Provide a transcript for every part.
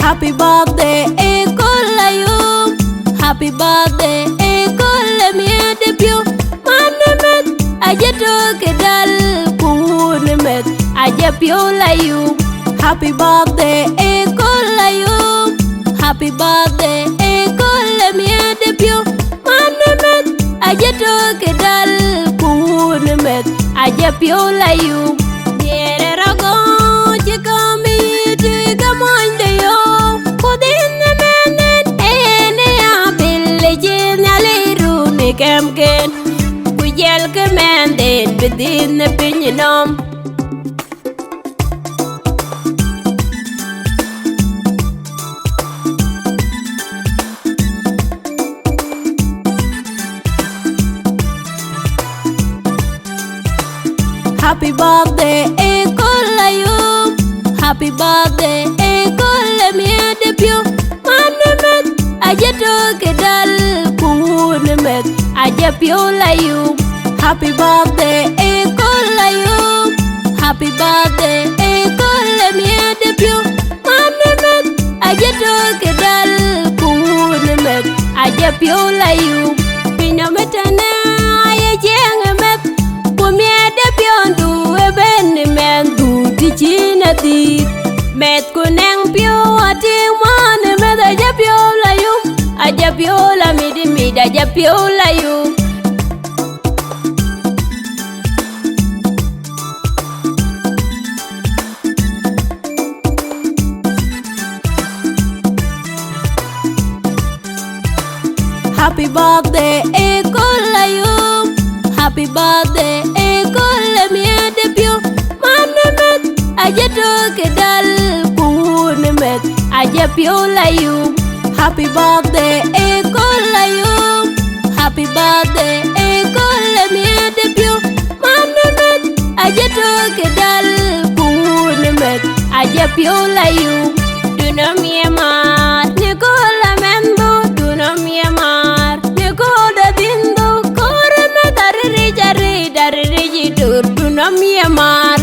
Happy birthday, Ekolayu. Happy birthday, Ekolemi debut. Manemet, ajeto kedal kunemet, ajepiola you. Happy birthday, Ekolayu. Happy birthday, Ekolemi debut. Manemet, ajeto kedal kunemet, ajepiola you. Yere rago, chikami, chikamonde yo. Kudin menen, ene apille nyaliru ni kemken. Kujel kemenden, bidin pinyinom. Happy birthday, Ekolayu. Happy birthday, Ekolemi debut. Manemet, ajeto kedal kunemet, ajepiola you. Happy birthday, Ekolayu. Happy birthday, Ekolemi debut. Manemet, ajeto kedal kunemet, ajepiola you. Pinometana ayejengemet. Kumiede piondu ebeni mendu tichina di met kuneng pio ati mane met ajapiola you. Ajapiola midi ajapiola you. Happy birthday, Ekolayu. Happy birthday, Ekolemi debut. Manemet, ajeto kedal kunemet, ajepiola you. Happy birthday, Ekolayu. Happy birthday, Ekolemi debut. Manemet, ajeto kedal kunemet, ajepiola you. Dunomiemar, Nicola Mendo, Dunomiemar, Nicola Dindo. Dariji dur dunomiemar.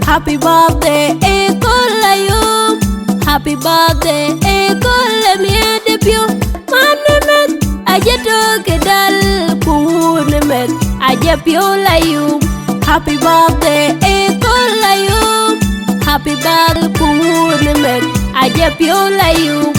Happy birthday, Ekolayu. Happy birthday, Ekolemi debut. Manemet, ajeto kedal kunemet, ajepiola you. Happy birthday, Ekolayu. Happy birthday, kunemet, ajepiola you.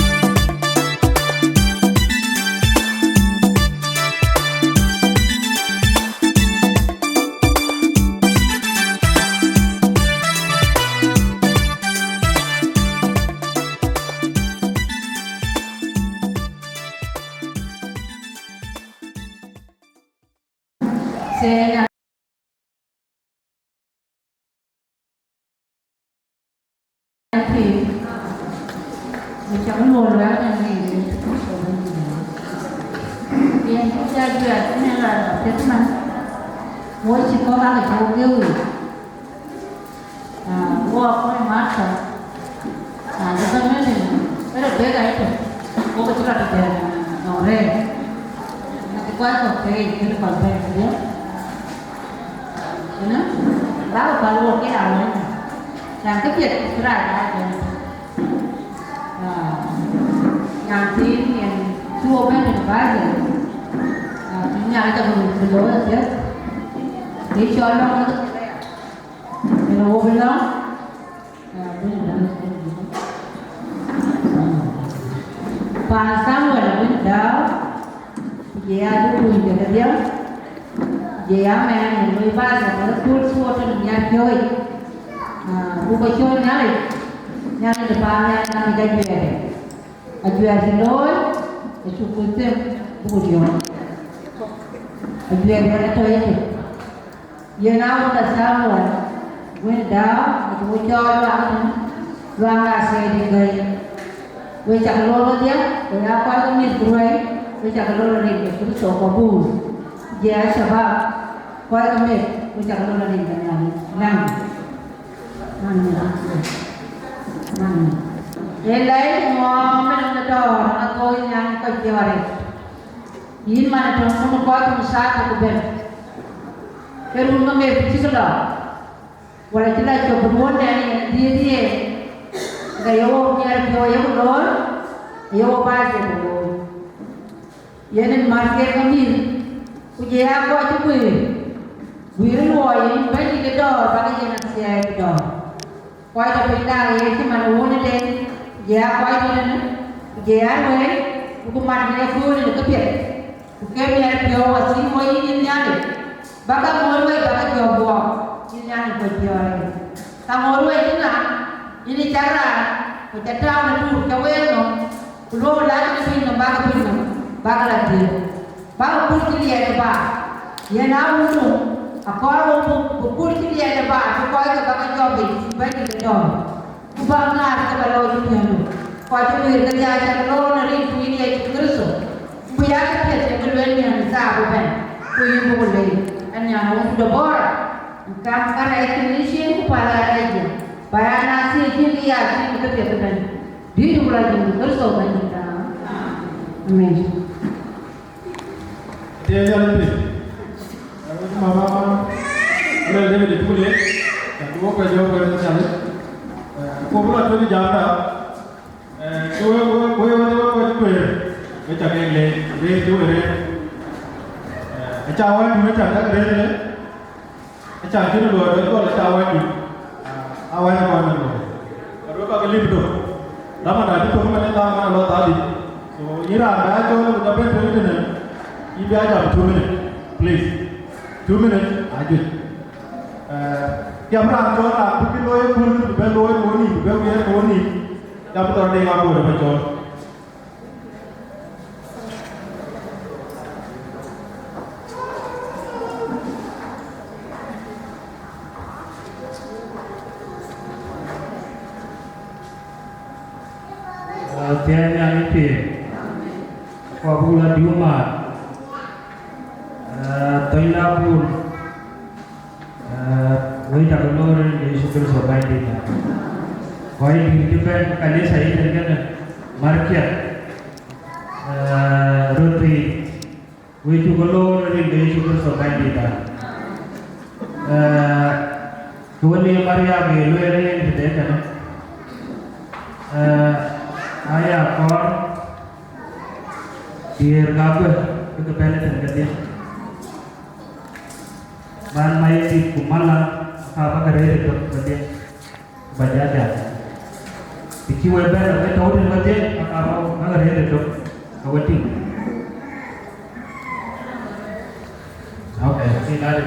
Thì trong nguồn đó là gì thì anh cũng ra duyệt nên là thế mà mỗi chỉ có 3 cái chỗ kêu mua có mát rồi cho nên là cái được biết cái có cái chỗ là được nó rẻ cái quái của cái còn rẻ nữa thế nữa báo vào luôn cái nào đấy làm cái việc cái này làm tí thì chua bên này vài rồi chúng nhà cho mình lối là chết để cho nó vô bên đó và sáng rồi là bên đó về ăn đuôi được cái tiếng về ăn mẹ mình 13 giờ nó chua cho mình nhà chơi bukan cuma nyari depannya nanti jual sendiri, itu kutem bukan jual berapa itu, yang awak tak tahu, dah, itu jual luang nasi di gay, cakap lolo dia, apa tu ni tuai, cakap lolo ni, itu sokabu, dia sebab, kau kami, cakap lolo ni nang. Ye lấy mò mấy đồng đỏ nó coi nhang coi kia vào đây. Yên mà nó không có con sa của bên. Cái rung nó mềm chỉ cái đó. Và lại chỉ là cho buồn này đi cái yêu nhà cho yêu đó yêu ba cái đó. Ye nên market kami. Uje aku aja Wiru loy bagi cái đó bagi yang saya cái đó. Quay cho bên đây chứ mà uống lên giá quay cho nên giá với cũng mặt này vui là cái việc cái này nhiều và xin mỗi nhân nhà này bác các mỗi với bác các nhiều buồn nhân nhà này còn nhiều này ta mỗi với chứ là ini cara kita tahu nanti kau yang belum lagi ni pun bác là gì bác cũng chỉ là cái bà nhà nào cũng Akor bukul kiri ada ba, supaya kita kan jobi, supaya kita jobi. Kubang na kita balau dunia tu. Kau tu kerja aja kalau nari duit dia itu terus. Puya kita cakap luar ni ada sah bukan. Puya bukul lagi. Anya orang sudah bor. Kam kan Indonesia kepala aja. Bayar nasi jadi ya kita cakap kan. Di rumah lagi terus orang kita. Amin. Dia jalan Mama, kalau dia di kulit, dua kerja kerja sahaja. Kau pula tu di jalan, kau macam ni, le tu le. Cawan macam tak le. Cawan tu luar, tu ada cawan tu. Awan apa nama? Kalau kau kali betul, lama dah tu mana tahu mana lo tadi. So, ira dah tu kita pergi tu ni. Ibu aja 2 minutes, please. 2 minutes, aja. Yang orang jual lah, bukit loy pun, bukit loy ni, bukit loy ni. Yang betul ada yang apa dapat jual. Tiada yang itu, kabula diumat. Toilet pun, वही तकलोर ये शुक्र सोबाई देता। वही depend कले सही तरीके से market रोटी वही तकलोर ये शुक्र सोबाई देता। तो ये हमारे यहाँ गेलो ये नहीं देता ना। आया कौन दियर काबर itu pele terjadi. Bahan mayat di kumala apa kerja itu kerja baca aja. Iki weber we tahu di baca apa kerja itu kawati. Oke, ini ada.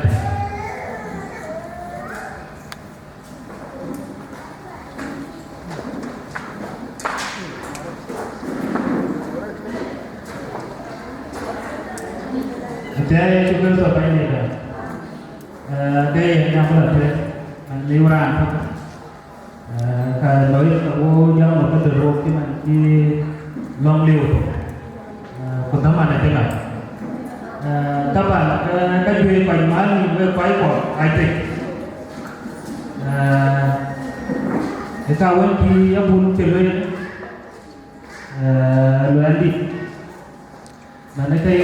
Saya juga sampai ini kan. Đây là một lần liều rạn thôi. Cái nói là giao một cái từ rô khi mà đi long liều thôi. Còn tấm ảnh này thế nào? Các bạn là cái duyên bánh má với quái của ai tịch. Thế sao ấy khi áp bún trên lên lưỡi ăn đi. Mà nó cái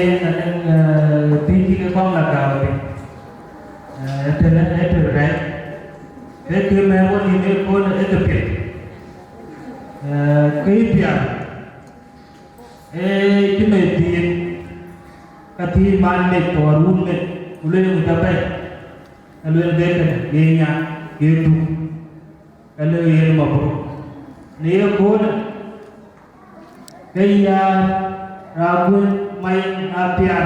tin khi cái con là cào thì thế nên hết rồi đấy. Thế khi mà muốn đi đến con hết được việc cái việc cái này tiền cái thi ban này có luôn này lên một tập này lên đến cái này nhà cái tu cái lên mà bố nếu con cái ragun main apian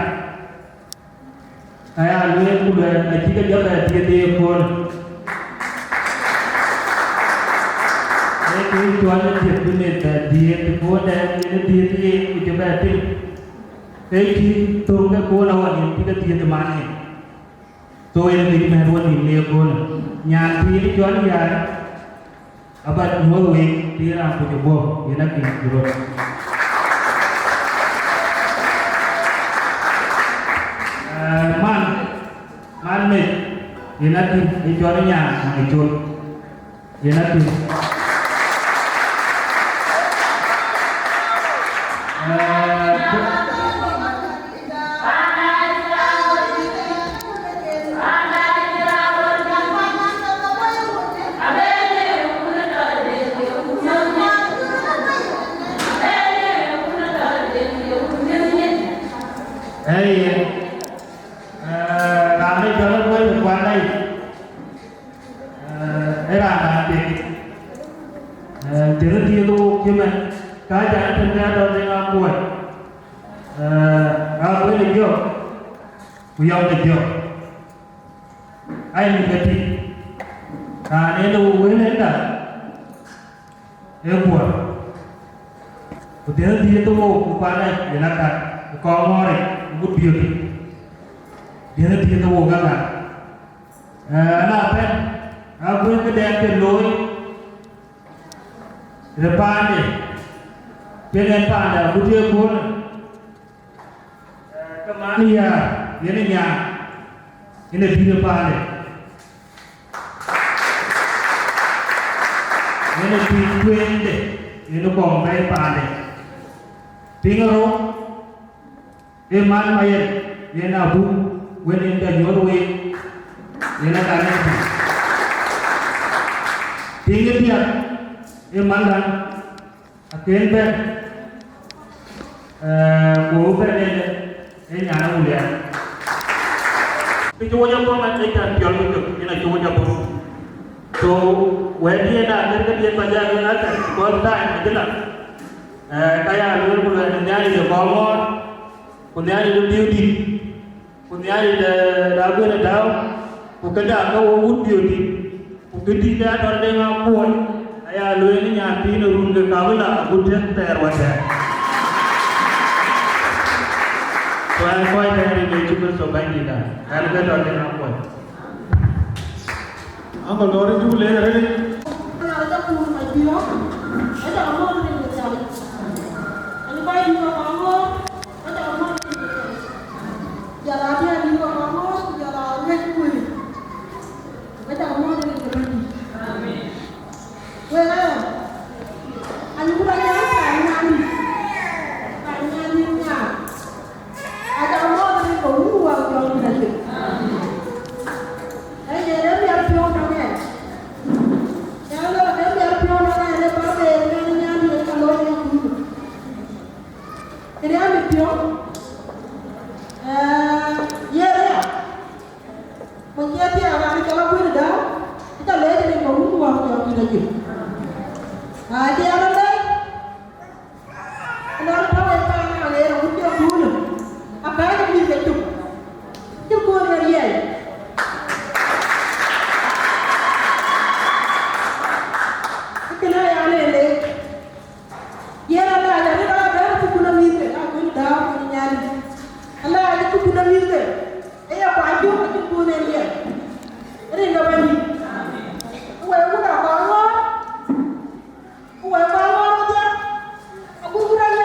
saya lihat sudah jika dia dia pun itu tuan dia punya dia pun dan dia itu berarti itu tunggu kau lawan ini tidak dia temani so yang ini meruan ini pun nyati tuan ya abad dua week dia orang punya boh dia nak ikut man mệt thì nó đi cho nó nhà hàng chôn thì nó đi làm đi cho nó với qua đây để làm việc chỉ nó chia tu chứ mà cái chẳng thân ra đâu nên làm buổi với lịch vô quý ông lịch vô anh cái gì nên tu với đến là em buổi một tiếng chia tu qua đây để làm cả con ngon này một điều gì dia nak dia tahu kan anak apa aku yang kedai peloi depan ni depan ada budia pun kemana ya dia ni yang ini di depan ni ini di kuih ni ini bom bayi depan ni tinggal iman mayen dia nak bu when in the your way yana kana tinggal dia iman aken ben bo ben ini nyana ulia itu wajah pun macam kan jual itu ini itu wajah pun so when dia nak dia baca dengan atas boleh macam lah kayak luar bulan dia dia bawa punya dia beauty punya dagu na daw ukada ka wo beauty ukadi da dar de ngapon aya loy ni nyati no runga kawla gudden ter wada so ay koy dari de chukul so bandi da al ga dar de ngapon Uncle Lori tu le re Kalau ada pun mai bio ada amor ni de jali ani bai ni amor ada amor jalan dia di bawah jalan lekui, macam mana ni kerana? Amin. Well, anu bukan yang kainani ni nya. Ada mana ni kau buat yang ni? Amin. Jadi dia pion ni. Kalau dia pion ni, dia pakai ni kalau yang ni. Jadi apa pion? Menjadi orang kalau boleh dah, kita lihat ni baru uang yang kita jual. Dia orang lain, orang tahu apa yang ada orang punya dulu. Apa yang dia jual? Itu boleh dia. Kita yang lain, dia orang ada ni orang ada tu guna milik, aku dah menyali. Allah ada tu guna milik. Apa aja itu guna dia. Ini enggak bani. Uwe udah bangun. 我帮我的，我不然呢？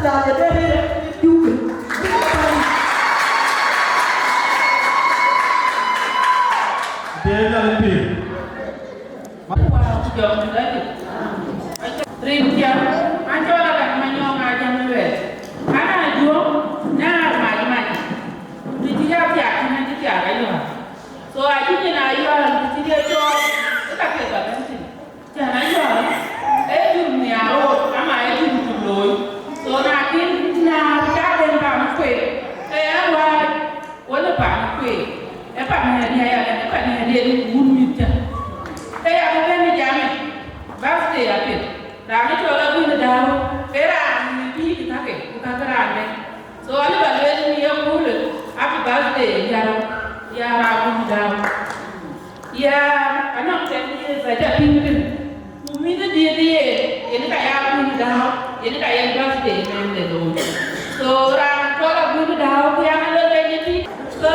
đã để đây chú Dia nak lebih. Jom lagi. Rinja, anjol agak manyong aja muluet. Karena jom, nah maju. Di tiap nanti tiap ayo. So aja ni nak ayo, di tiap jom, kita kerja nanti. Jangan ayo. Dunia oh, ama jum loy. So nanti na kita den bang kue. Awal, wala bang kue. Apa ni dia ya? Apa ni dia bunyi je. Saya apa ni jamin? Basti apa? Rami tu orang pun dah. Peran ni kita ke, bukan peran ni. So ada bagian ni yang mula. Apa basti ya Rami dah. Ya anak saya saja pingin. Mungkin dia ini kayak pun dah. Ini kayak basti ni tu. So orang tu orang pun dah. Yang ada ni so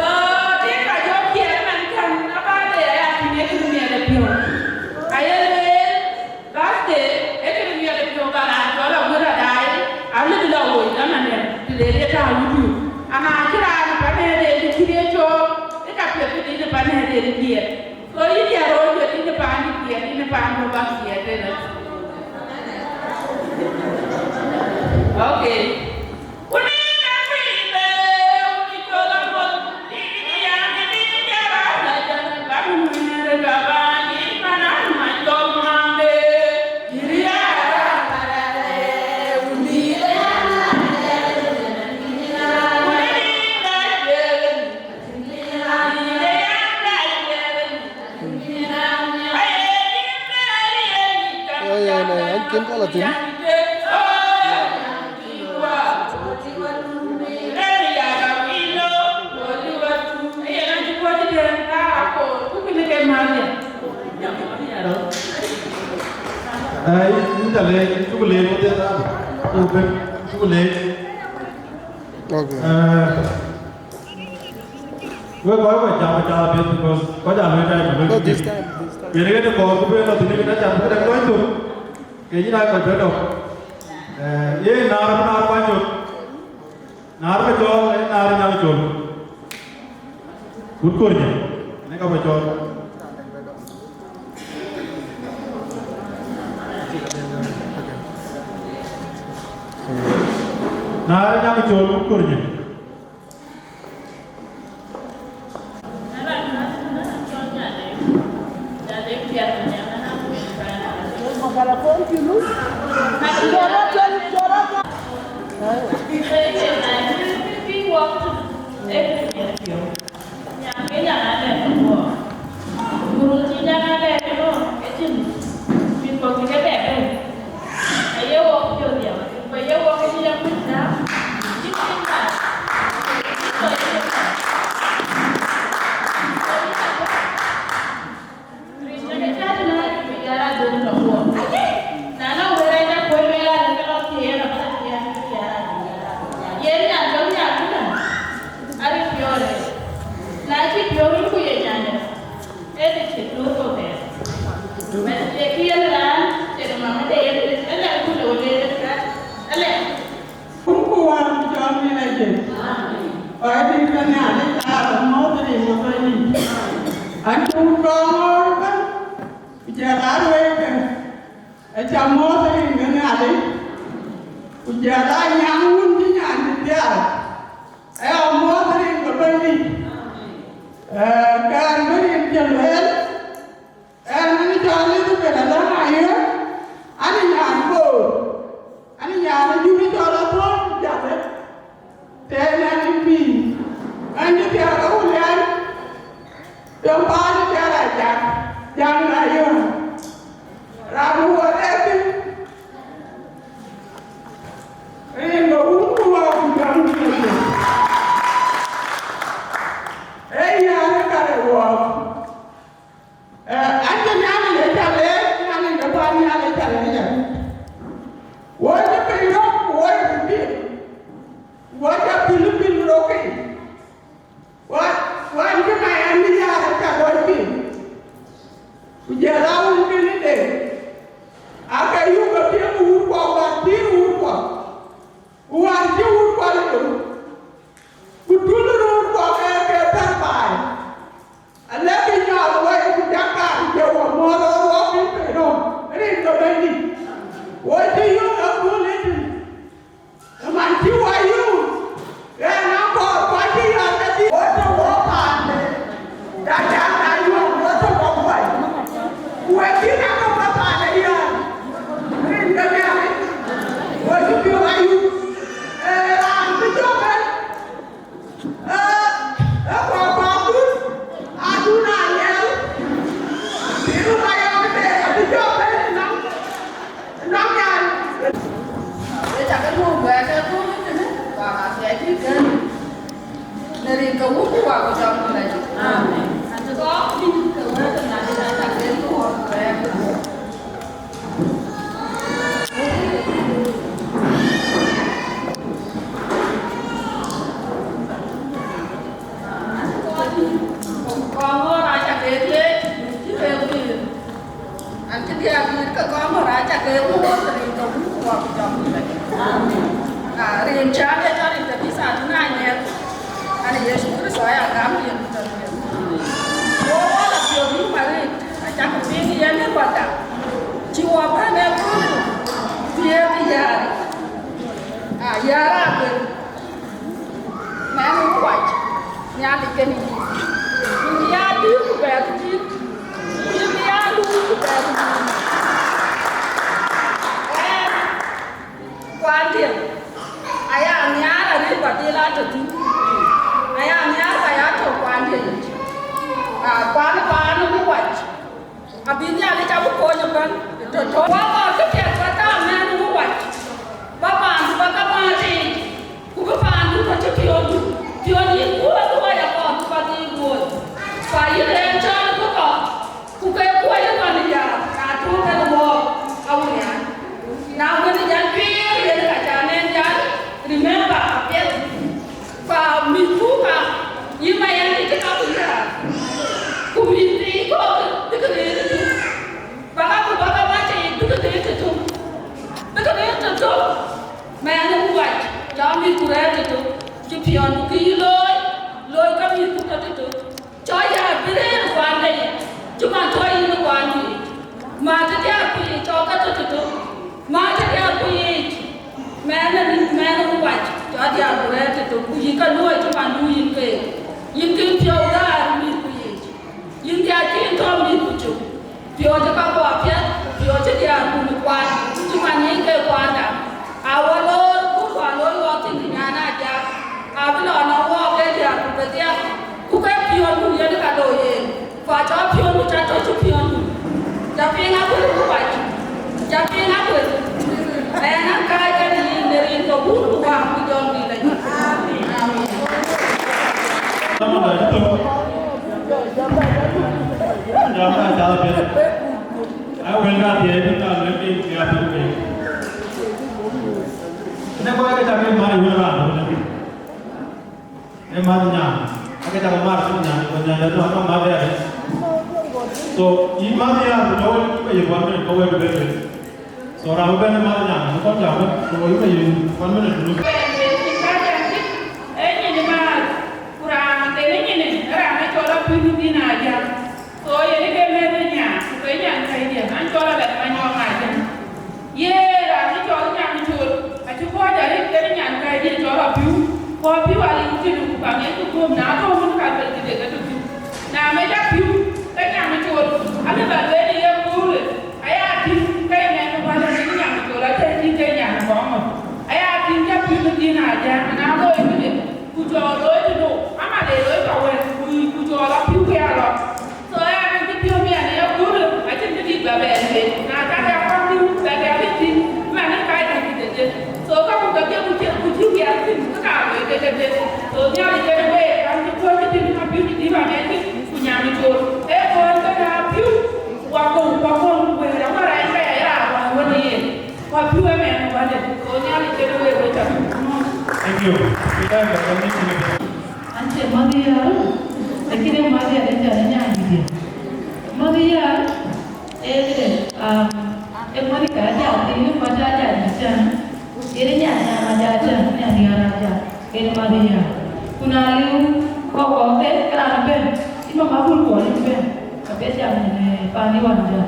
dia tahu tu. Anak kira anak panen dia kira jo, dia tak pergi di depan dia. So ini dia rojo di depan dia, di depan rumah dia tu. Okay. Kiếm có là tính. Đây, chúng ta lên, chúng ta lên một tiếng ra. Chúng ta lên. Gue kau baca biar kau jangan baca No, this time. Biar kita kau tu biar nanti kita jangan kita kau itu. Kayak nak baca dong. Ye nar panjang. Nar betul, nar yang betul. Ukurnya, ini kau baca. Nar yang betul ukurnya. Ringo dari kau kuat kau jangan lagi. Amen. Kau ini kau ada nanti nanti kau kuat kau. Kau raja kaya, kita beri. Nanti dia beri ke kau raja kaya kuat dari kau kuat kau jangan lagi. Amen. Rencana dari tadi saat nanya, ada Yesus Kristus yang kami yang kita lihat. Oh, lah dia mari, ajak keping dia ni pada. Jiwa pada pun dia biar. Ya rakyat, memang kuat. Nyali kini, dia dia kuat dia, dia lu kuat. Quan điểm. Ayah nyara ni pati la tu, ayah nyara ayah tu kuan dia, kuan ni buat, abisnya ni campur konya kan, tu, bapa kerja kata ni buat, bapa mati, bapa tu macam pion ni kuat tu ayah kuat pati buat, payah lencang tu kau, kukai kuat tu mana dia, katu kan buat, awalnya, nak beri jangan dia nak jangan jangan. Remember, Mikuka, you may have to come here. Kumiti, go to the little. Baka Mati, to the little. The little man who white, Yami Kurata, Chipion, Loy, come you to the Joya, Bill, one day. To my toy in the one day. Matapi, Choka to Matapi. Man who white, Jadia Buretta to Pujika Loy to Mandu in Pioda, in the Akin Tommy Puchu, Pioja Kapia, Pioja Kuan, to Manaka Wanda. Our Lord, who are Lord walking in Yanaja, Avalon, walk at the who kept Pion who Yanaka, Faja Pion, which I touch of Pion, jumping up with white, jumping up with. Ayah kaya ni dari itu buku aku jangan lagi. Amin. Sama dah itu. Jangan salah pilih. Aku enggak dia itu tak lebih dia pilih. Ini kau yang cakap mari hujan lagi. Ini marinya. Aku cakap mari hujan, hujan itu orang mari ada. So, ini mari yang jauh itu yang mana kau yang berbeza. So, orang bukan mana yang kau jangan, kau itu yang mana dulu. Ini mah kurang ini orang itu orang pilih aja. So, ini kemudiannya, supaya saya dia, ancola dan banyak aja. Ye, orang itu orang yang muncul, aku kau jadi yang kayak dia orang piu, kau piu ada itu dulu, kami itu belum nak tahu pun kalau tidak ada piu. Nah, mereka piu, yang muncul, ada bagian dia boleh, ayah piu, kayak mana ini yang muncul, ada yang yang ngomong, ayah piu dia piu begini aja, nah lo itu deh, kujual lo itu do, ama deh lo itu awal, kujual piu kayak lo, so ayah itu piu ni ada yang boleh, aja jadi babel, nah kalau apa piu, lagi apa piu, mana kayak gitu. So kamu kerja kucing ya, itu kamu kerja. So dia ada kerja, kamu kerja di mana piu di mana ni punya muncul. Kau kerja piu, waktu berapa orang kaya ya, waktu ni, waktu mana mana. So dia ada kerja. Thank you. Kita akan ini. Anjir Maria, akhirnya Maria ada caranya ni. Maria, Maria ada, ini macam ada macam. Ini aja, ini raja. Ini Maria. Kunaliu, kau kerana ini mabul kau ini tapi jangan ini pani wanja.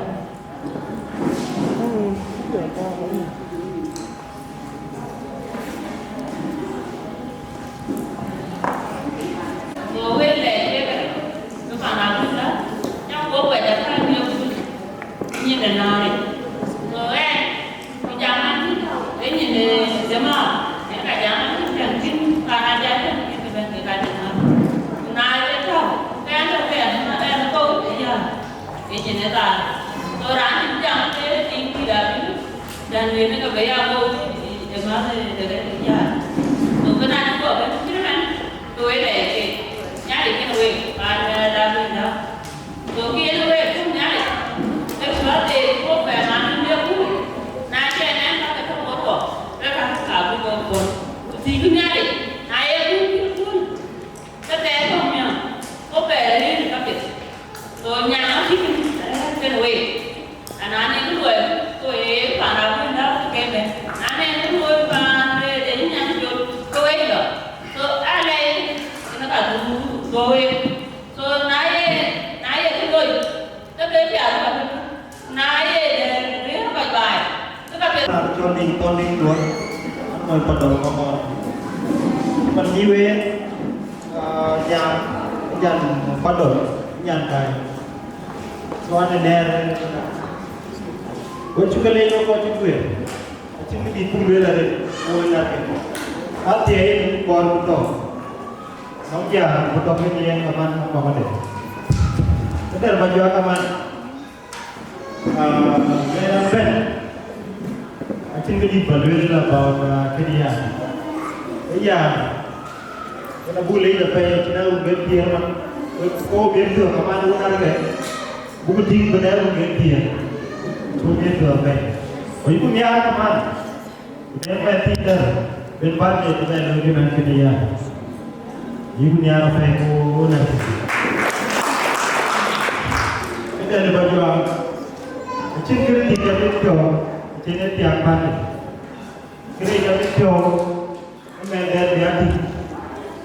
Kau tu mana kita? Yang kau buat apa ni? Ini denari. Kau jangan. Ini ni jemaah, yang jangan jangan karena jangan kita bangkitkan dengan naik itu, kan ada kau dia, ini ni dah, orang jangan tinggi dah, dan ini kebayang kau jemaah dari dia, tu kena juga kan, tu ada. Tignari, I am good. The day of me, okay, so now he can wait. And I need to work to a pan of together. I need to work on the young go away. So I like in go away. So I can go. The baby cho nên con đi đuổi người bắt đầu có con mình như vậy nhà dàn bắt đầu nhà cái cho nên nè với chúng cái nó có chính quyền chúng cái đi cùng với là ngồi là cái ở thế còn tổ nó già một tổ cái gì mà man không có vấn đề thế là bây giờ các bạn cái bên I think we evaluated about Kenya. Yeah, when a bully the pay, you know, get here, go get to a command one again. Who think the devil get here to get to a pay? Or you could have a command. Never think that when part of the argument Kenya, you could have a pay go on. And then about you, I think you think that it's trên cái tiệm bàn cái này là cái chỗ mẹ đẹp đẹp thì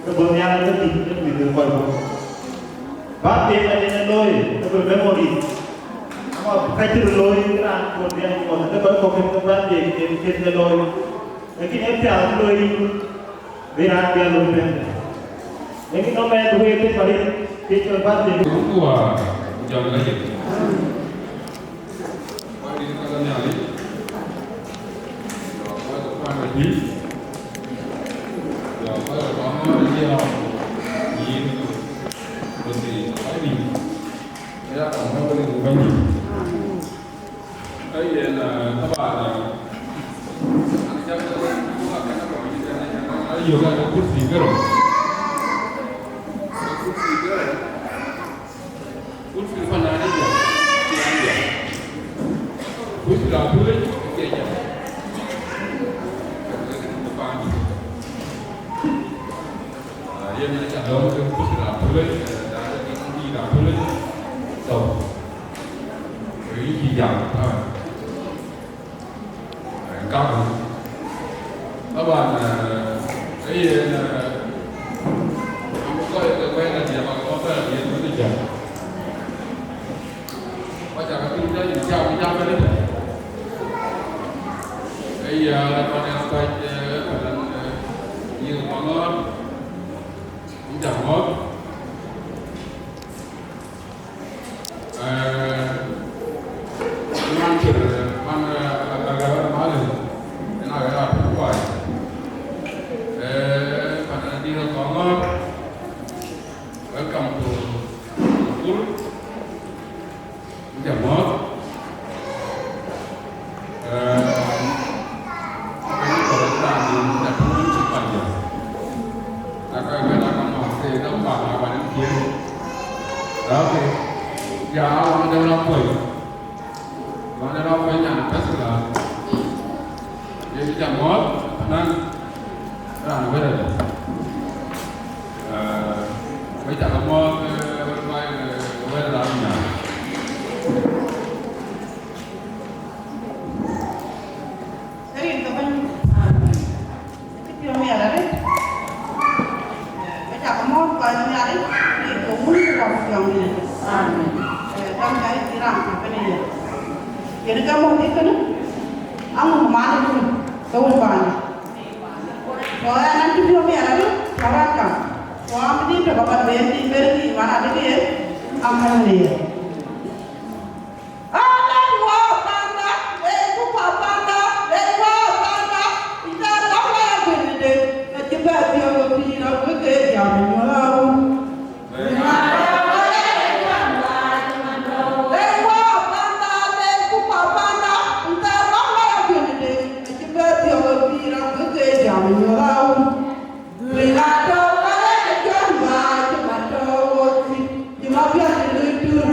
cái bờ nhà nó tính cái bị được gọi là bát tiền này nó lôi nó bị béo đi mà cái chữ lôi cái là một tiền còn cái bớt có cái bát tiền trên cái lôi cái em theo lôi về ăn kia lôi về cái nó mẹ thuê cái phải cái chỗ bát tiền đúng của giờ là gì Hãy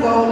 Go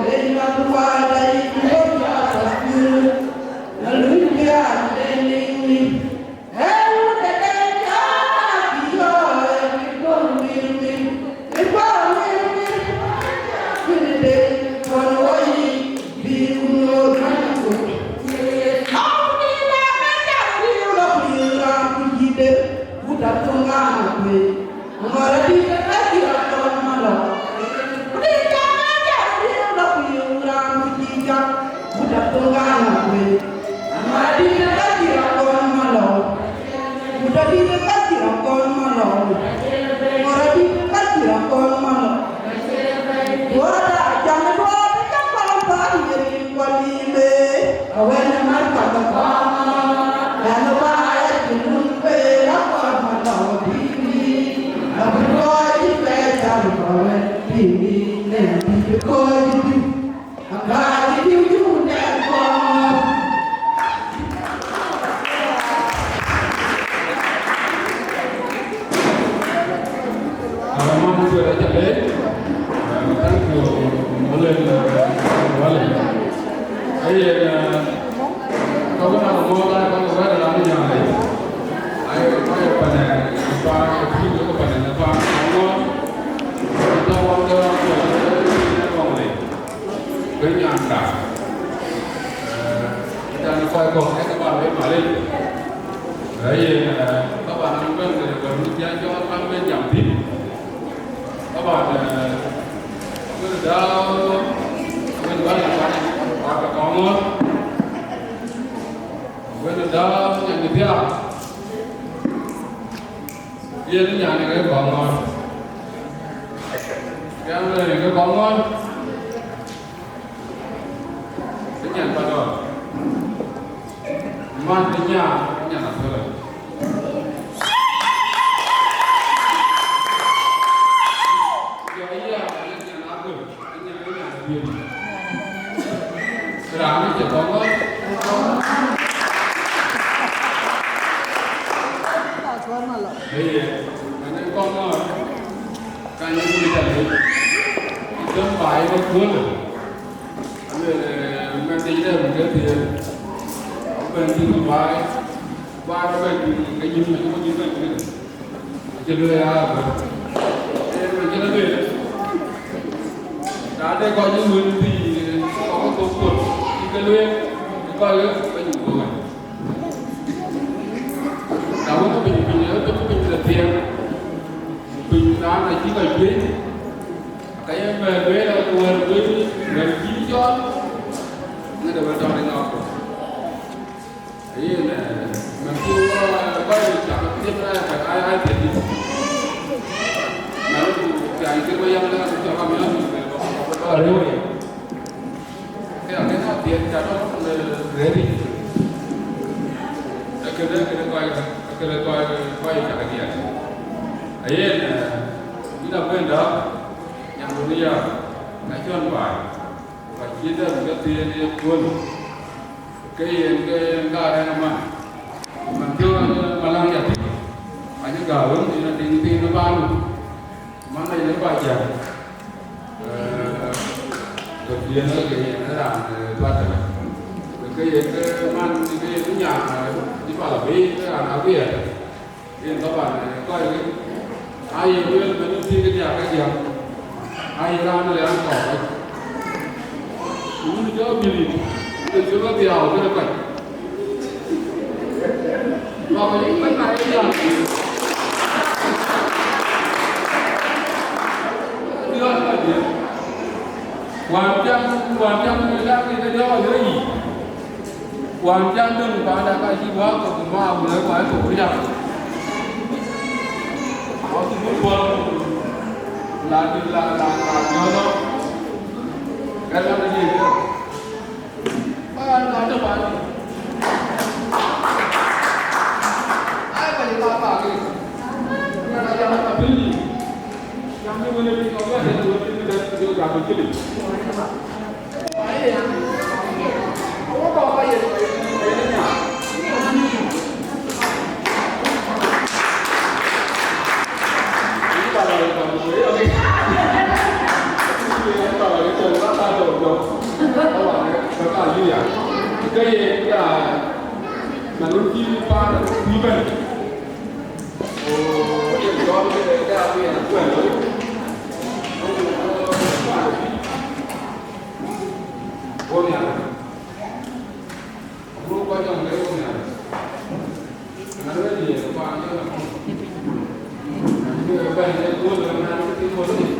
Hãy subscribe cho kênh Ghiền Mì Gõ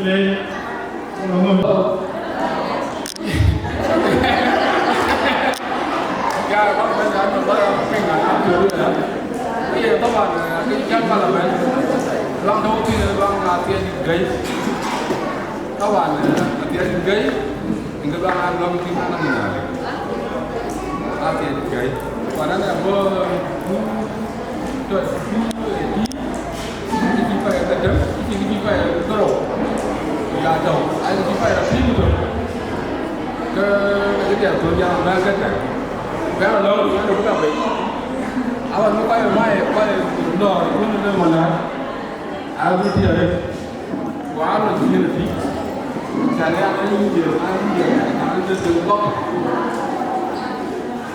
để không bỏ lỡ những video hấp dẫn. Còn là bơ rồi thì phải là đấm thì phải là cơ đồ là đầu ai thì phải là phim rồi cái điểm tôi nhà đang cái này bé là lâu rồi nó đúng là vậy à nó quay đò cũng là mà à bây giờ đây quá là nhiều là phí chả lẽ cái gì ăn từ góc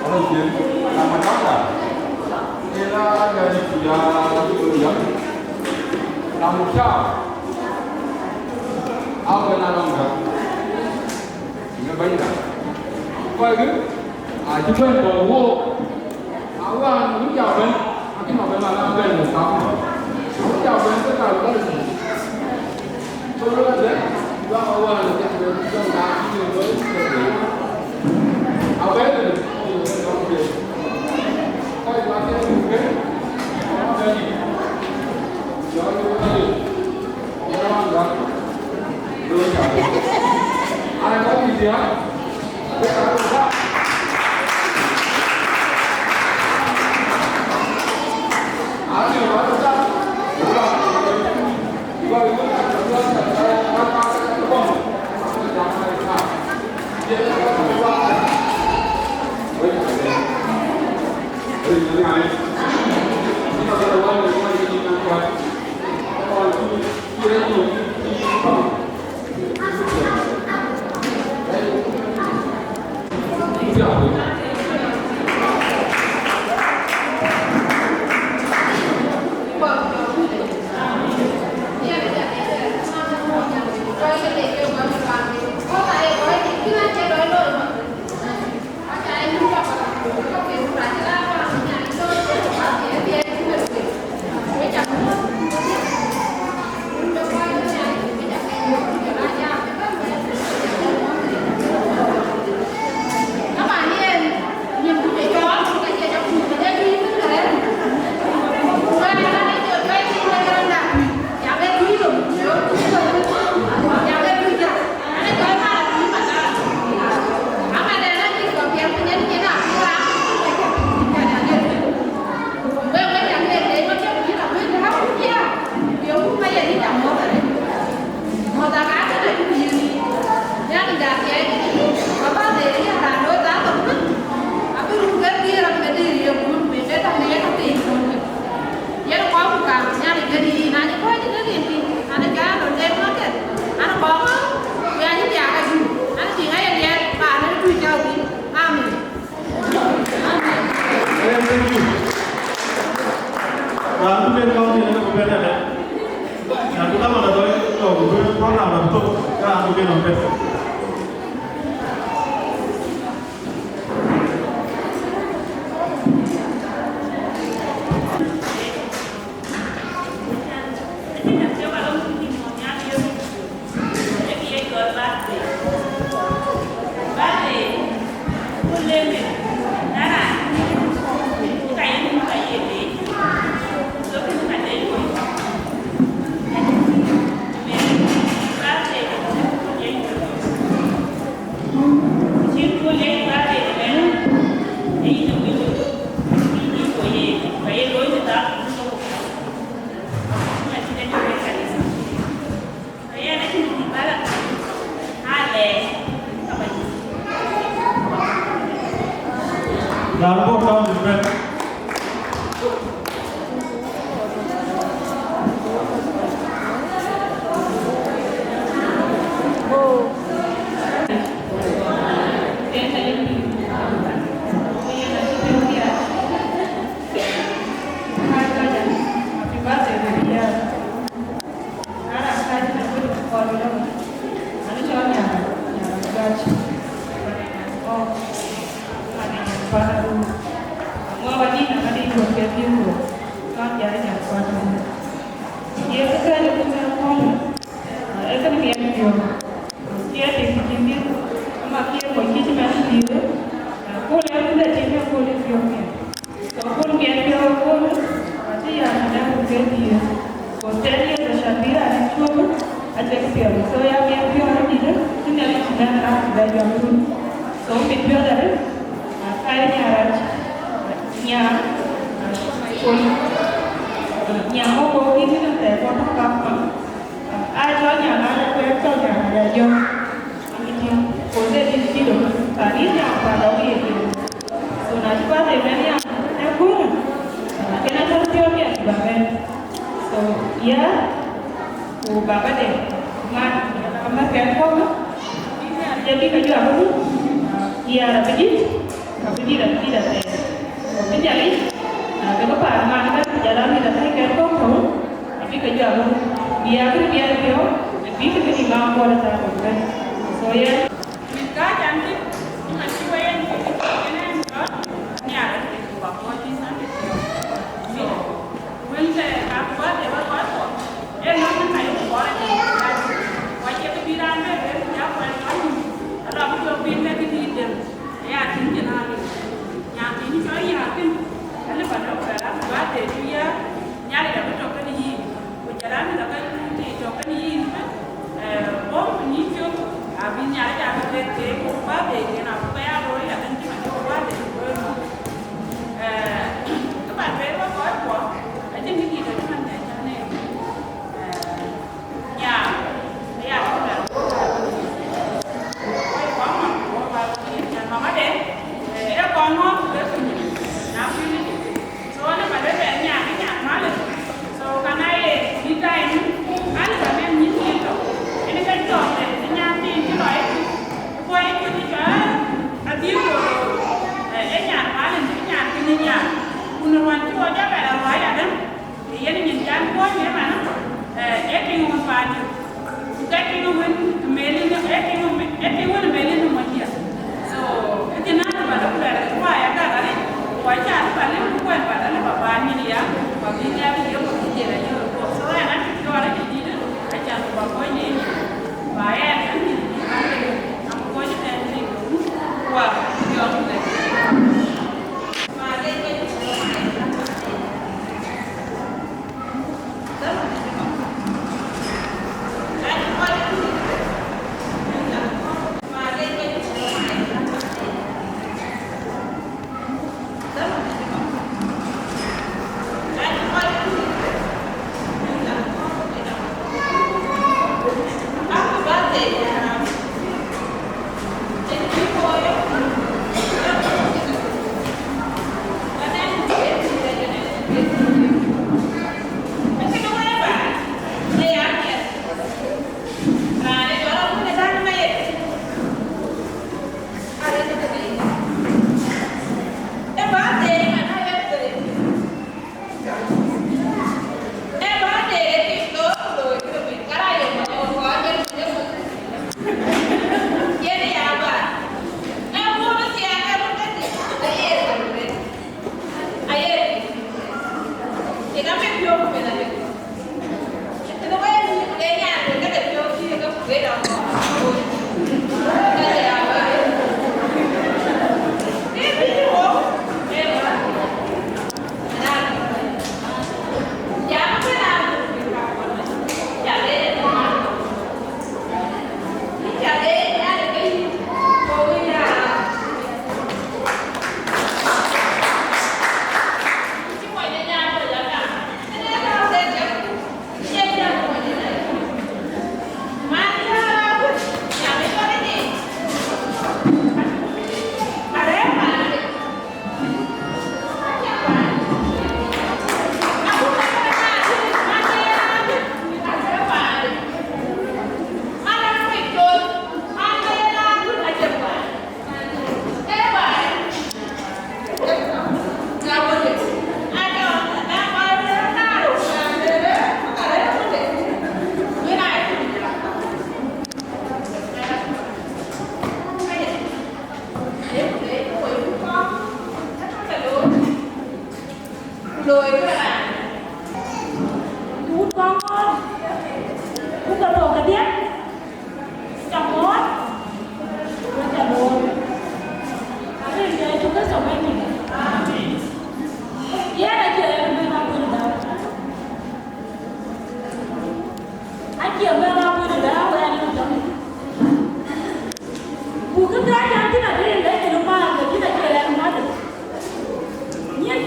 có đồng tiền làm mặt nóc cả thế là người chỉ làm một sao áo cái nào làm được nó bây giờ coi cứ chúng tôi đổ vô áo những chào bên cái mà bên là làm bên một sáu những chào bên tất cả các gì tôi nói đấy do áo là cái bên trong đá như với áo bên thì coi qua cái cái đây do như thế này nó làm được đưa chào ai có gì á tất cả các bạn nhiều quá chúng ta đúng rồi gọi là nhà quân nhà có cô đi đến để con thằng con ai cho nhà ai quen cho nhà là vô cô sẽ đi được và đi nhà và đâu đi rồi nói chú ba thầy bé nhà em cũng cái này không tiêu tiền bà bên so của bà ba để mà kén không jadi kerja apa tu? Ia dah pergi dah teh. Pergi lagi. Kalau pak mana kan jalan ni dah teh kau tahu. Tapi kerja apa? Biar dia. Tapi pergi bang kau dah tahu kan. So ya. Mereka cantik. Masih wayan ni kan? Ni ada tu apa ni sana. So, when saya apa dia buat apa? Nanti saya buat ni. Wajib berbicara ni.เราไปดูเป็นแม่ที่ดีเดิมอยากถึงจะนานอยากถึงช่วยอยากถึงแล้วก็เราแต่ละว่าเดี๋ยวนี้อยากได้ไปจบกันดีวันจะร้านเราก็ที่จบกันดีโอ้นี่เชียวบินอยากจะไปเด็กๆว่าเด็กเนี่ยนะไปเอาเลยอยากเป็นที่มันว่าเด็กก็แบบเป็นว่าก้อยหัวไอ้ที่มีกี่ตัวที่มันเนี่ยจะเนี่ยอยากแบบmama deh, era kono, nah ini, soalnya pada banyak malu, so karena kita ini, ada banyak nyinyi tu, ini kan job deh, nyati itu loh itu, kau itu juga, ada itu, nyat malu, nyat ini nyat, punurwan tu aja pada wajah kan, dia ni nyinjan kau ni mana, tinggal baju, kita tinggal melin, tinggal melin macam itu nanti pada bulan itu ya kan tadi wajah pada bukan pada lepas ini ya bagi dia dia bekerja lagi soalnya nanti kita ada di sini aja bapak ini bayar nanti aku kau jadi nanti wah dia boleh lùi các bạn hút con hút cái đồ cái tiếp chọc mốt nó chả đồ cái gì đấy chúng ta sống anh mình là chuyện em mới làm được đâu anh chị mới làm được đâu em không giống cứ cái cho anh chứ là cái đấy thì đúng không là cái này em nói được nhất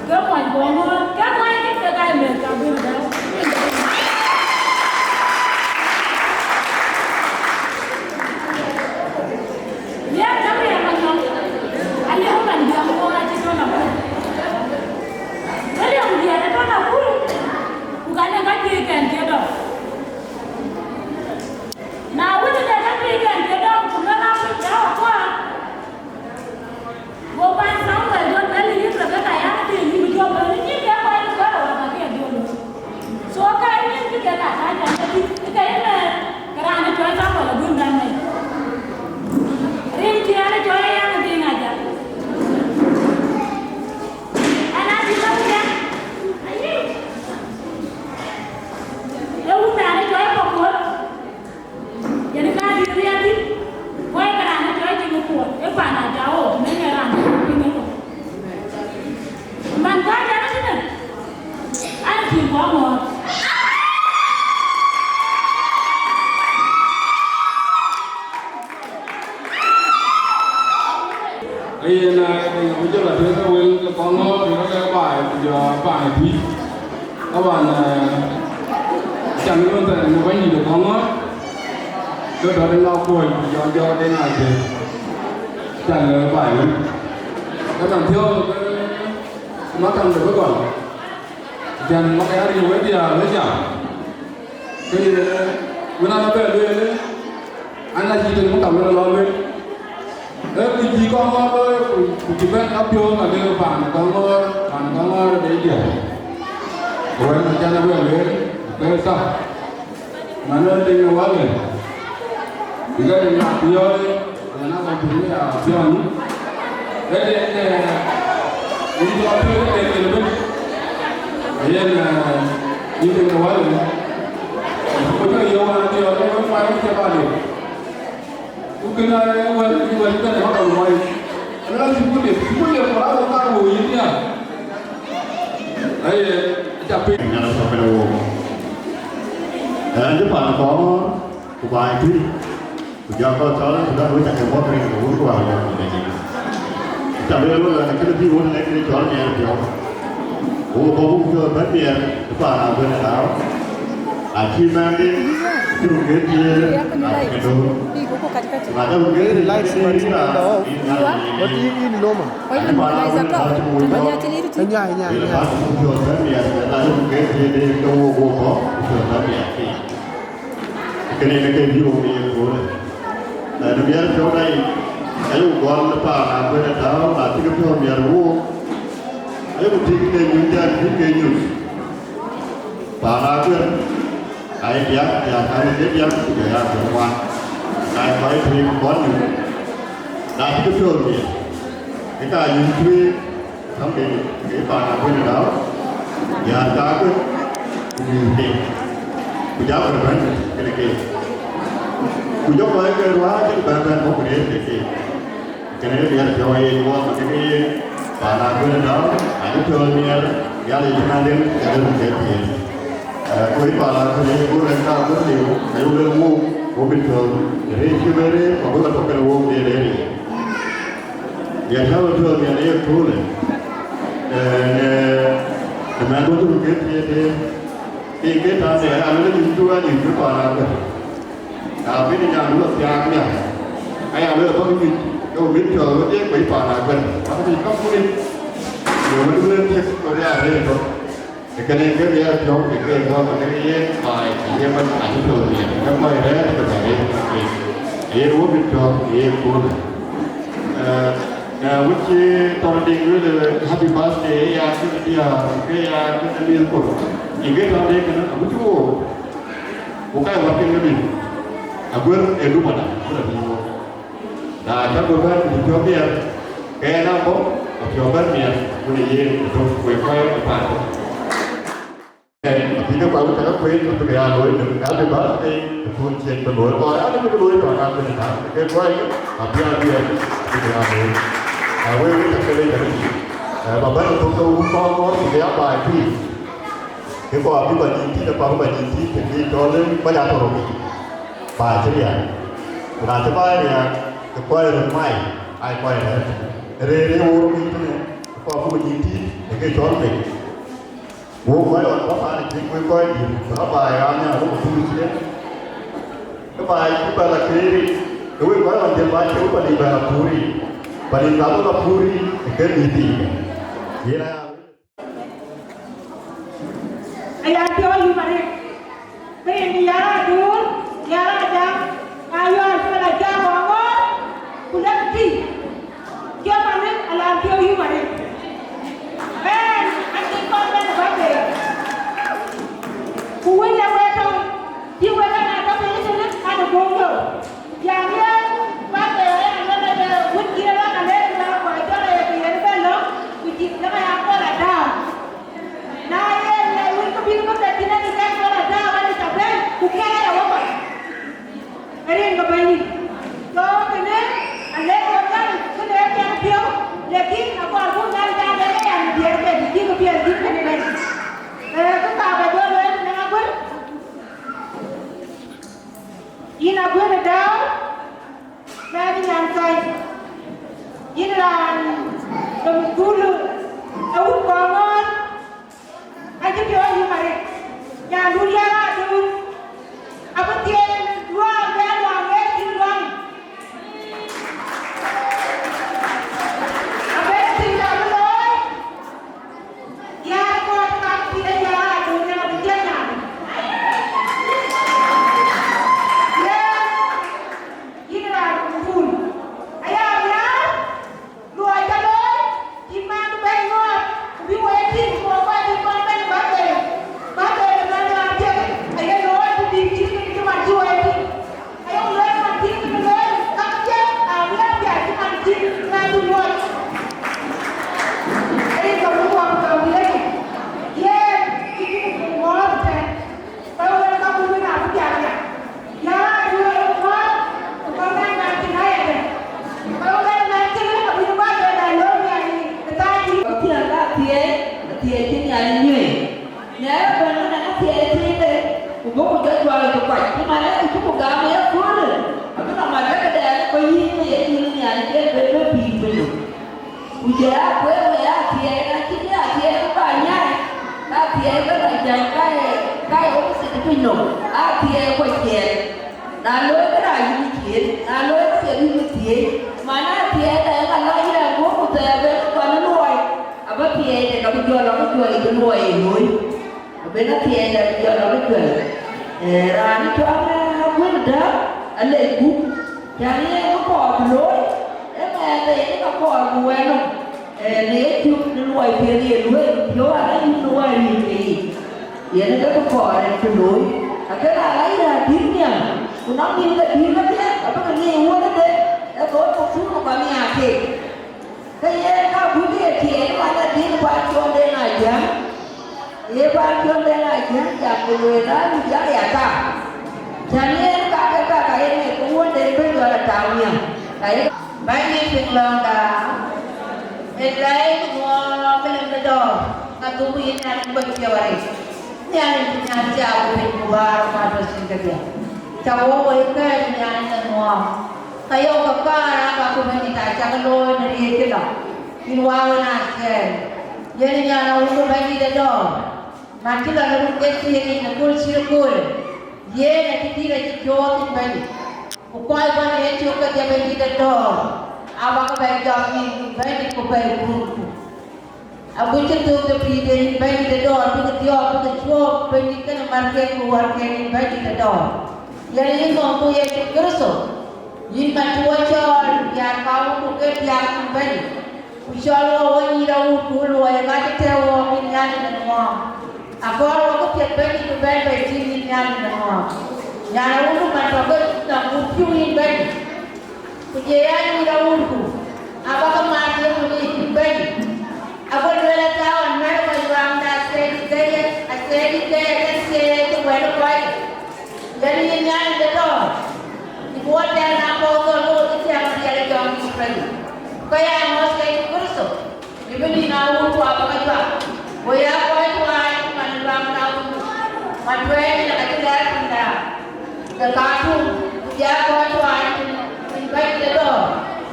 cái mọi người các cái cái mình cả bên đó ya kami yang macam ada orang dia mau aja tu nak jadi orang dia tu nak bukan nak dia kan dia dah nah udah dia kan dia dah bukan nak dia apa bukan sampai dia beli ni berapa ya dia ni jual beli ni dia apa itu orang dia jual so kayaknya kita nak ada jadi kayaknya kerana jual sama lah guna ni Rinci ada jual yang dia ngajar. Anak di mana? Ayo. Ya udah ada jual pokok. Jadi kan dia di, kau yang kerana jual jenis pokok. Mana jauh, ni kerana ini. Mana ada ni? Ada di bawah. Đây là bây giờ là thế các bạn có ngó thì các bài giờ bài quý các bạn chẳng luôn tại một cái gì được có ngó tôi đó đến lau cùi do đến này thì chẳng bài luôn các bạn theo nó cần được cái còn chẳng nó cái gì với với chẳng cái gì bữa nay nó về luôn anh là gì thì cũng tầm lên lo luôn chỉ con ngó thôi, chỉ biết áp dụng là đưa phản con ngó để điểm, rồi mình cho nó về cái sao, mà nó đi nó quá rồi, thì cái này là tiêu đấy, nó còn chúng là tiêu nữa, đấy đi cho tiêu cái này là bên, đây là như thế nó quá rồi, không có yêu mà tiêu nó không phải cái bao nhiêu. Mungkin wanita yang makan rumah ini, adalah sibuk dia orang orang tahu ini ya. Tapi nhà nó phải đâu, giúp bạn có vài thứ, giờ có cháu chúng ta đối chặt cái món này cũng có vào rồi này gì, chẳng biết là cái thứ uống này cái cháu nhà kiểu, có cũng chưa bất biệt, và làm bên nào, khi mang đi chung cái gì, cái đồ mà đâu cái thì lại đi là có tí in lô mà quay mình lại ra cậu nhà trên đi thì nhà là chung cái gì để đâu có thường là cái này là cái view này của này nó biết chỗ này cái quan là pa là bên đó là cái chỗ nhà ruộng ấy một cái những cái nhiều pa là cái ai biết ya thằng biết ya cái ya của quan ai phải thì có những đã cái chỗ này cái ta những cái thằng cái pa là bên đó ya ta cái gì bây giờ mình phải cái này cú dốc lại cái hóa cái bàn bàn không có cái này bây giờ cho ai qua mà cái bà làm cái đó anh chơi bây giờ gia đình chúng ta đến gia đình cái gì với bà làm cái này cô lên cao rất nhiều cái lương mua của bình thường để khi về đấy mà có tập cái lương để giờ theo thường nhà đấy chú này mà tôi dùng cái gì thì cái ta sẽ làm cái gì chú anh nhìn chú bà làm được bây giờ nhà nó là nhà ai làm được có cái gì đâu biết chờ cái mấy bà làm gần có gì có cái rồi nó lên cái tôi ra đây rồi cái này cái gì cho cái thôi mà cái gì bài thì mình phải thường thì cái mấy đấy cái này cáiรู้biết cho cái cuốn which starting with happy birthday ya cái liên của những cái đó đấy cái nó cũng chú một cái hoạt động cái mình agur edu mana sudah bingung. Nah, kan bukan dicoba kayak apa? Coba dia boleh untuk wifi apa? Thì các bạn có thể quên untuk cái lối đừng đã bị bắt đi phun trên cái lối coi ăn cái lối còn ăn cái nào cái quay mà bia cái lối quay cái đây là gì mà bắt đầu tôi có cái bài thi cái quả cái bài thi là bài thi thì cho lên bây giờ tôi bài chứ gì là thứ ba là cái quay rồi mai ai quay đấy để uống cái này có cái gì cái chó này bố mới còn có phải là chính coi gì có bài ăn nha lúc tôi chứ cái bài chúng ta là cái gì đối với còn tiền bài chúng ta đi bài là puri bài đi làm là puri cái gì vậy là ai ăn tiêu gì mà đi cái gì nhà đun nhà jam ayo asal jam bangun kuda ti kia mà đi làm tiêu gì mà đi anh con bên phải về cuối nhà quê thôi chiều quê này có thể đi đến ăn được bốn rồi nhà đi bác về anh lên đây quýt kia đó anh lên là phải cho này thì anh bên đó quýt kia nó phải ăn có là đau này này quýt có biết có thể đi đến cái có là đau anh đi tập bên cũng nghe là không phải anh có bao nhiêu cho cái này anh lên có cái này em thiếu लेकिन अब आपको ना जाने में हम दिए के जी को भी अधिक करने में तो बाबा जो है ना पर ये ना पर डाल ना भी नाम काय ये ना तुम dulu awut bangun aja dia ini mari yang dunia lah dulu apa dia dua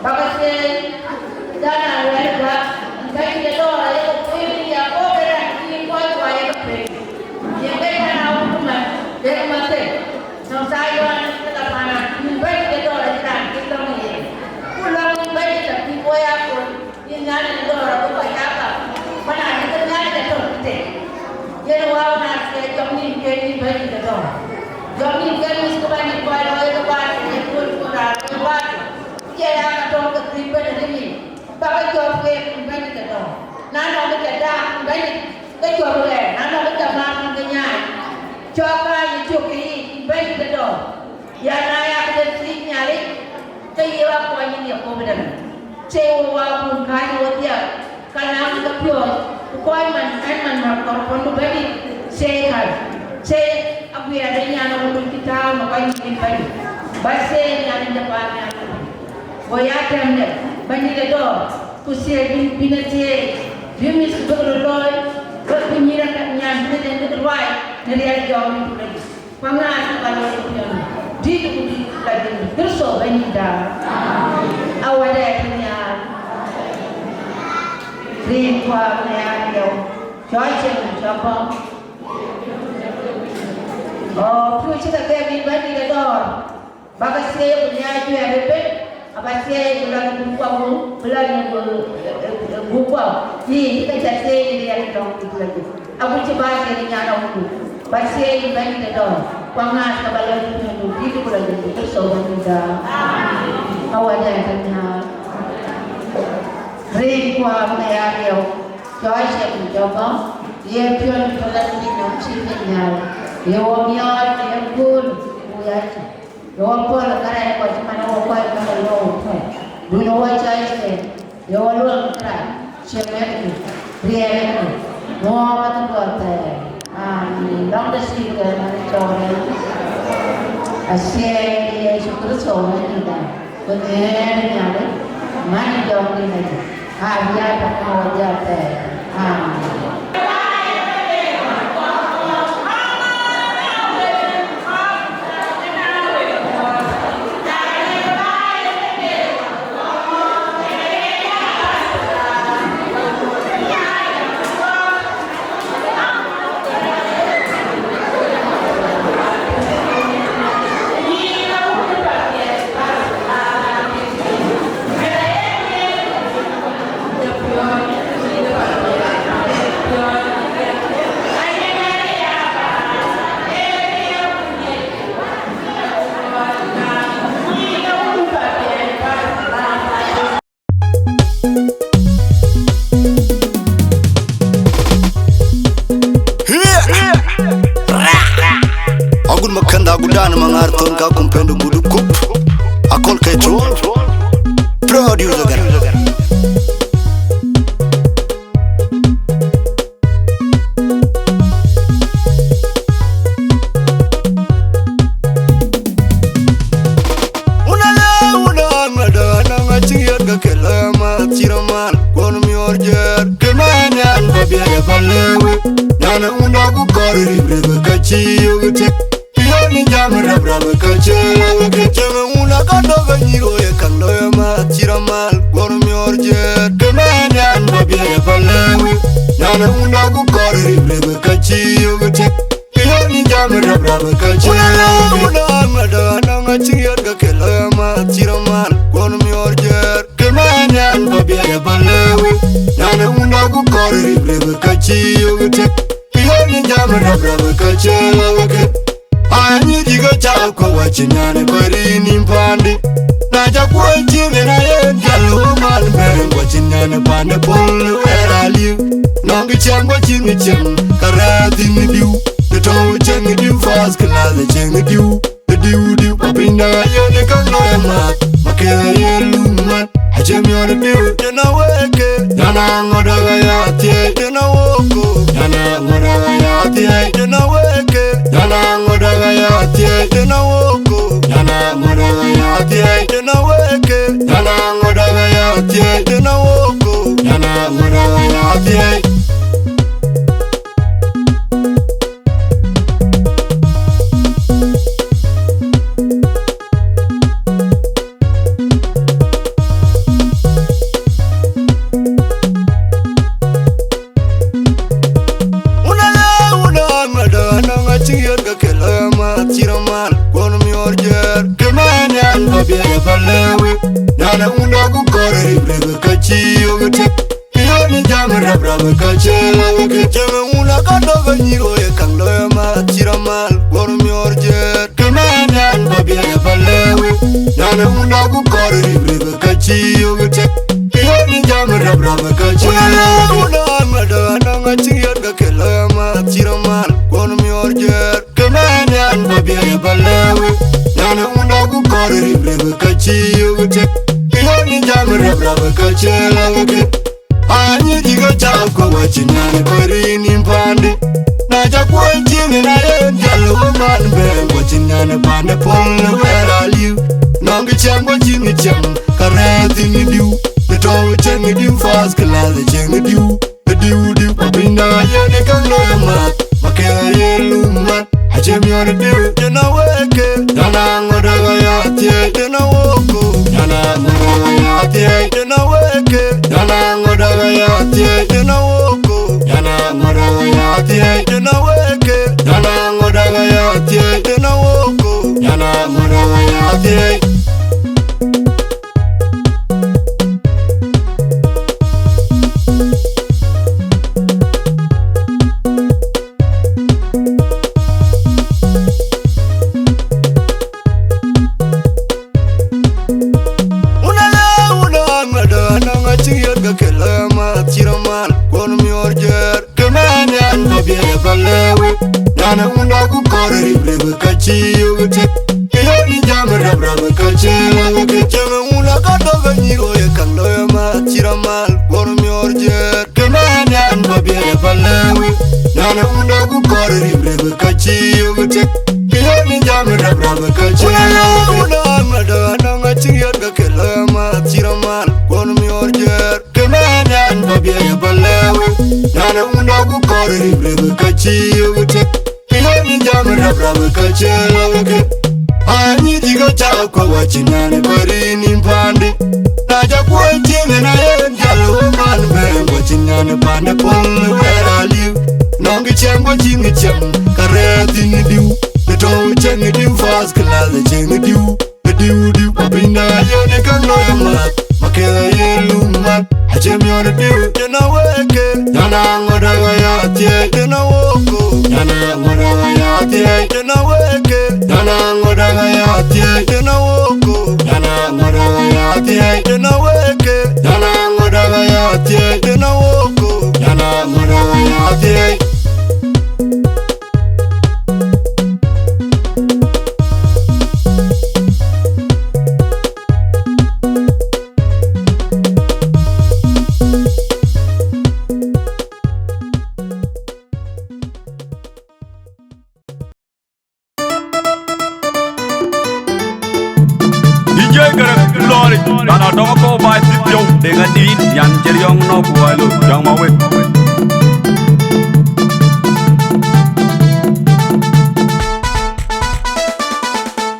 Bagus sih, jangan lihat, baik itu, ayo, ini do ra ko ya ka mana ni ka na da to te ye no wa na se jomni ke ni ba ni da do jomni ke ni ko ba ni ba ro ko ba ni ko ra ko ba ye ya ka to ka tri ba ni ba ka jom ke ba ni da do na no ka da ba ni cái chỗ này nó có chậm làm cái nhà cho cái gì chụp cái bên cái đó giờ này anh đến xin nhà đi cái gì là coi như nhiều công việc treo vào vùng cái gì vậy cái nào cũng có nhiều coi mình anh mà còn được bên đi xe này xe anh về đây nhà nó cũng kita mà coi như bên bus xe nhà đi depan nhà bây giờ em này bên đi đó cứ xe pin xe Bimis berloi, berpenyirak nyan, dengan terwai, dari jauh itu lagi. Pangan kalau itu di lagi terus benda. Awalnya punya rimpa punya dia, cuaca cuaca. Oh, cuaca tak ada benda di luar. Bagai saya punya juga ada. Apa saya bulan bulan buka ni kita jadi dia dong itu lagi. Aku coba jadi nyarong tu. Pasal ini banyak dong. Pangas kabalan itu lagi terus orang kita. Awalnya tanya. Rimpa menarik cuaca mencoba. Dia pun bulan ini nanti menyal. Dia wamian dia pun buat. Yo pun kerana kau cuma nak kau yang lo, dulu awak cai se, yo lo kerana siapa tu, dia tu, mau apa tu buat ni long desi ke mana cawai, asyik dia syukur cawai ni dah, benar ni ada, mana jauh ni lagi, dia tak mau dia Gudan mangarton ka kumpendo gudu kup akol ketro produce gan una madana ngachiyat ga kelama tiraman kon mi orjer kemanya babe balewe nana una ku korri brebe kachiyo gete ni jamra bravo kachela kachela una kando ganyiro e kando ya matira mal gormi orje kemanya babe balewe nana una ku korri brebe kachiyo gete ni jamra bravo kachela una madana ngachiyat ga kela matira mal gormi orje kemanya babe balewe nana una ku korri brebe kachiyo gete ni jamra bravo kachela Anyi diga chako wachinyane bari nimpandi Naja kwa chime na ye Galo malmere wachinyane pande polo Where liu Nongi chango chimi chem Karati ni diu The tow chengi diu Fast class chengi diu The diu Papinda yone kano ya mat Makea ye luman Hachemi yone diu Dena weke Dana ngodaga ya tie Dena woko Dana ngodaga ya tie Dena weke Dana ngodaga ya tie Dena woko Dana ngodaga ya tie Dena weke Dana ngodaga ya tie Dena woko Dana ngodaga ya tie Nana una ku korri brebe kachiyo gete brava kachela ke cheme una kadogo nyiro e kanglo ma chiramal gor mi orje kemanya babia ya balewe nana una ku kori brava kachiyo te yo ni jamra brava kachela una mada nanga chiyar ga kela ma chiramal gor mi orje kemanya babia ya balewe nana una ku kori brava kachiyo te yo ni jamra brava kachela ke Anyi diga chako wachinyane korini mpande Naja kwa jini na yenjalo man bang wachinyane pande pole where are you Nongi changwa jini chang kareti ni diu Nitowe chengi diu fast kalale chengi diu Diu Wabinda yene kanglo ya mat Makea yelu mat Hachemi yone diu Jena weke Jana ngodaga ya tie Jena woko Jana ngodaga ya tie Jena weke Jana ngodaga ya tie Jena woko Jana ngodaga ya tie Jena weke Jana ngodaga ya tie Jena woko Jana ngodaga ya tie Nana una ku kori breve kachiyo te yo ni jamra brave kachela ke cheme una kadogo nyiro e kanglo ma chiramal gor mi orje ke manya babia ya balewe Nana una ku kori breve kachiyo te yo ni jamra brave kachela una mada nanga chiyar ga kela ma chiramal gor mi orje ke manya babia ya balewe Nana una ku kori breve kachiyo te Ni jamra brava kachela ke Anyi diga chako wachinyane korini mpande Naja kwa jine na yenjalo man bang wachinyane pande pole where are you Nongi chengwa jini cheng kareti ni diu Nitowe chengi diu fast kalale chengi diu Diu Wabinda yone kanglo ya mat Makea yelu mat Hachemi yone diu Jena weke Jana ngodaga ya tie Jena woko Jana ngodaga ya tie Jena weke Jana ngodaga ya tie Jena woko Jana ngodaga ya tie Jena weke Jana ngodaga ya tie Jena woko Jana ngodaga ya tie Lori, Dana Doko by Tito, Dengadin, Yan Jeriong no Bualu, Young Mawe.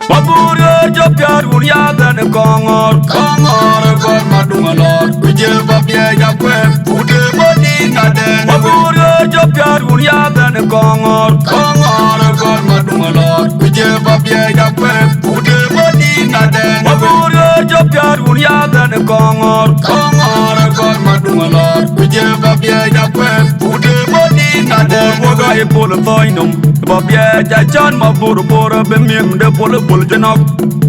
Babura Jopia, Uria, than a Kongor, God Madungalor, Vijay Babia Yapwe, Pude Body Naden. Babura Jopia, Uria, than a Kongor, God Madungalor, Vijay Babia Yapwe, Pude Body Naden. Babura Jopia, Uria, than a Kongor, God Madungalor, Vijay Babia Yapwe, Pude Body Naden. Waga Epol of Voinum, Babia Jachan Mabura, Bemim, the Polo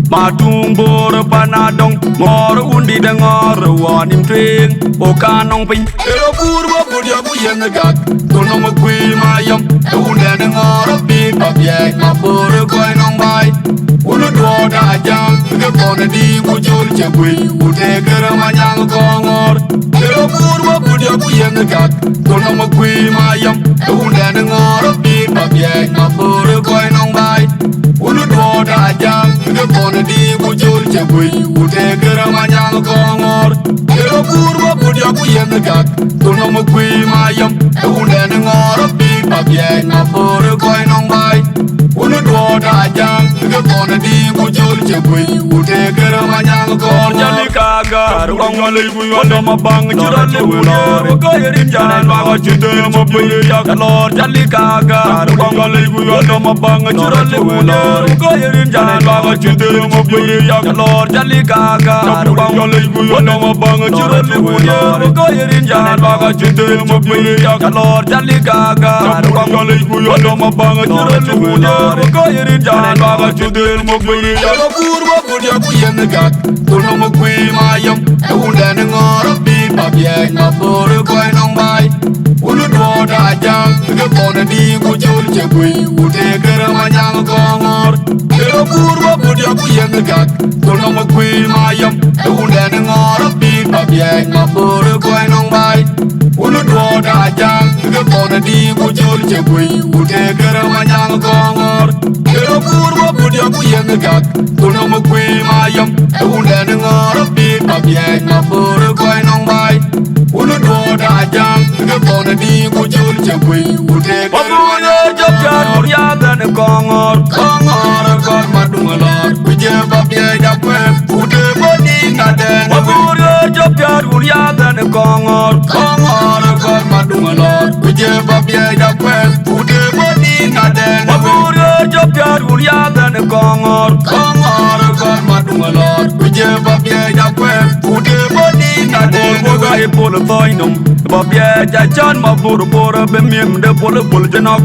Matung bor panadong ngor undi de ngor wanim twing o kanong pin ero kurwa budya buyen gak tono magwi mayam unde de ngor bi babye mabor koy nong bai ulu do da jam ke pon di kujul chebui ude gera manyang kongor ero kurwa budya buyen gak tono magwi mayam unde de ngor bi babye mabor koy nong bai ulu do da jam ke pon di kujul chebui ude gera manyang kongor ero kurwa budya buyen gak tono magwi mayam unde de ngor bi babye mabor koy nong bai ulu do da jam ke pon pon di ku jol che bui ute kera manyang kor Jalika gar wangale buyo ma bang chirale wulor ko yerin janan ma ko chite mo buyo ya lor Jalika gar wangale buyo ma bang chirale wulor ko yerin janan ma ko chite mo buyo ya lor Jalika gar wangale buyo ma bang chirale wulor ko yerin janan ma ko chite mo buyo ya lor Jalika gar wangale buyo ma bang chirale wulor ko yerin janan ma ko chite mo buyo ya kurba kudia kuyen gak kuno mo kui mayam unda ne ngoro bi babye na bor koi nong bai ulu do da jang ke pon di ku jol che bui ute kera manyang kongor kero kurba kudia kuyen gak kuno mo kui mayam unda ne ngoro bi babye na bor koi nong bai ulu do da jang ke pon di ku jol che bui ute kera manyang kongor kero kurba kudia kuyen gak kuno mo kui mayam unda ne ngoro bi babye na bor koi nong bai ulu do da jang ke pon di ku jol che bui ute kera Wabuyo jopjar ya dan kongor kor madungalor kuje babye da kwe ute bodi na den Wabuyo jopjar ya dan kongor kor madungalor kuje babye da kwe ute bodi na den Wabuyo jopjar ya dan kongor kor madungalor kuje babye da kwe ute bodi na den Boga e polo toinum Babye jachan ma buru buru bemim de polo polo janok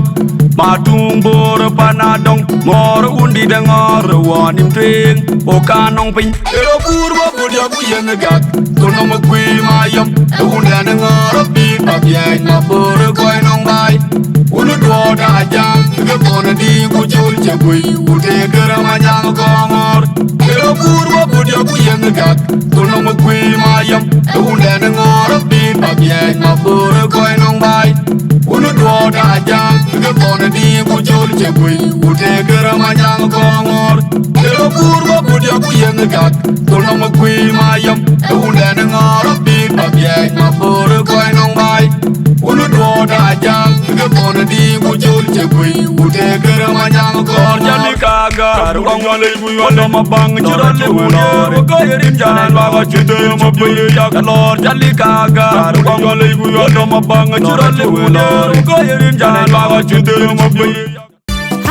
Matung buru panadong Ngor undi de ngor wanim twing Okanong pin ero kurba kudia kuyen gak kuno mo kui mayam unda ne ngoro bi babye na bor koi nong bai ulu do da jang ke pon di ku jol che bui ute kera manyang kongor ero kurba kudia kuyen gak kuno mo kui mayam unda ne ngoro bi babye na bor koi nong bai ulu do da jang ke pon di ku jol che bui ute kera manyang kongor ero kurba kudia kuyen gak kuno mo kui mayam unda ne ngoro bi babye na bor koi nong bai ulu do da jang ke pon di ku jol che bui ute kera manyang kor Jalika gar wangale buyo ma bang chirale wulor ko yerin janan ma ko chite mo buyo ya lor Jalika gar wangale buyo ma bang chirale wulor ko yerin janan ma ko chite mo buyo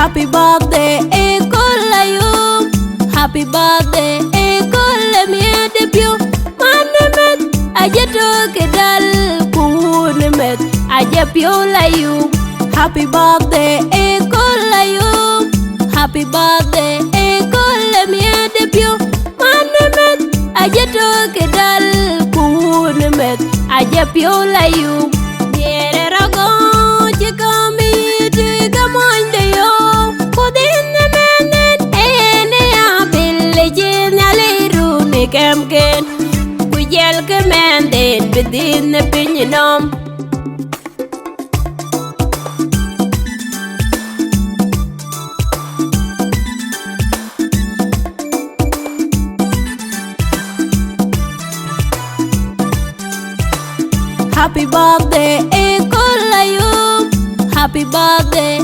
Happy birthday, Ekolayu. Happy birthday, Ekolemiedepiu. Manemet, ajeto kedal kunemet, ajepio layu. Happy birthday, Ekolayu. Happy birthday, Ekolemiedepiu. Manemet, ajeto kedal kunemet, ajepio layu. Yere rago, chikambi, chikamonde yo. Kudinne menen, ene abille jinaliru ni kemken. Kujel kemenden, bedinne pinyinom. Happy birthday, Ekolayu. Happy birthday,